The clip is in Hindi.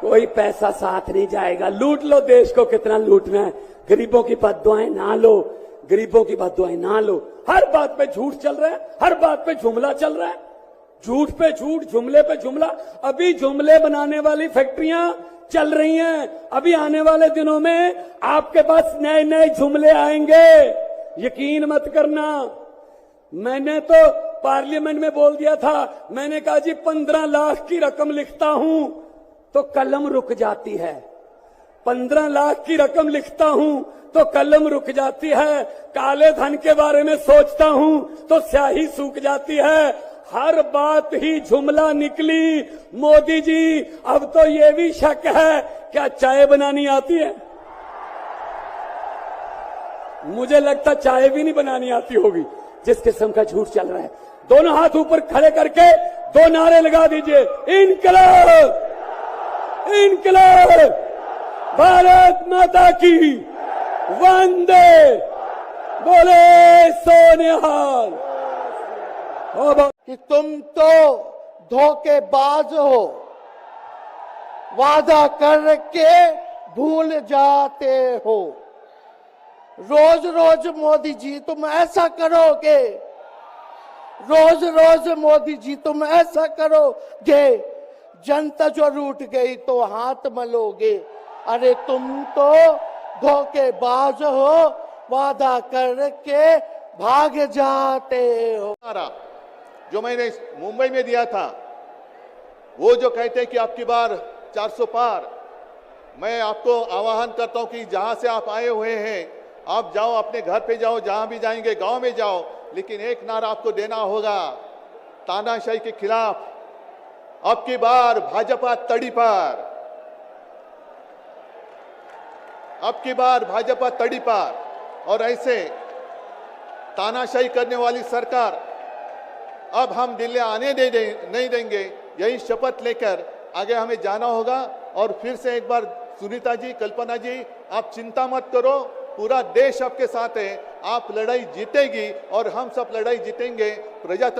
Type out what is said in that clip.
कोई पैसा साथ नहीं जाएगा। लूट लो देश को, कितना लूटना है। गरीबों की बद्दुआएं ना लो, गरीबों की बद्दुआएं ना लो। हर बात पे झूठ चल रहा है, हर बात पे जुमला चल रहा है, झूठ पे झूठ, जुमले पे जुमला। अभी जुमले बनाने वाली फैक्ट्रियां चल रही हैं। अभी आने वाले दिनों में आपके पास नए नए जुमले आएंगे, यकीन मत करना। मैंने तो पार्लियामेंट में बोल दिया था, मैंने कहा जी 15 लाख की रकम लिखता हूं तो कलम रुक जाती है। 15 लाख की रकम लिखता हूं तो कलम रुक जाती है। काले धन के बारे में सोचता हूं तो स्याही सूख जाती है। हर बात ही जुमला निकली। मोदी जी, अब तो ये भी शक है, क्या चाय बनानी आती है? मुझे लगता चाय भी नहीं बनानी आती होगी, जिस किस्म का झूठ चल रहा है। दोनों हाथ ऊपर खड़े करके 2 नारे लगा दीजिए, इनकलाब, इनकलाब, भारत माता की, वंदे, बोले सोनिहाल। कि तुम तो धोखेबाज हो, वादा करके भूल जाते हो। रोज रोज मोदी जी तुम ऐसा करोगे, रोज रोज मोदी जी तुम ऐसा करोगे, जनता जो रूठ गई तो हाथ मलोगे। अरे तुम तो धोखेबाज हो, वादा करके भाग जाते हो। जो मैंने मुंबई में दिया था, वो जो कहते हैं कि आपकी बार 400 पार, मैं आपको आह्वान करता हूं कि जहां से आप आए हुए हैं, आप जाओ, अपने घर पे जाओ, जहां भी जाएंगे गांव में जाओ, लेकिन एक नारा आपको देना होगा तानाशाही के खिलाफ। अब की बार भाजपा तड़ी पार, अब की बार भाजपा तड़ी पार। और ऐसे तानाशाही करने वाली सरकार अब हम दिल्ली आने नहीं देंगे। यही शपथ लेकर आगे हमें जाना होगा। और फिर से एक बार सुनीता जी, कल्पना जी, आप चिंता मत करो, पूरा देश आपके साथ है। आप लड़ाई जीतेगी और हम सब लड़ाई जीतेंगे। प्रजातंत्र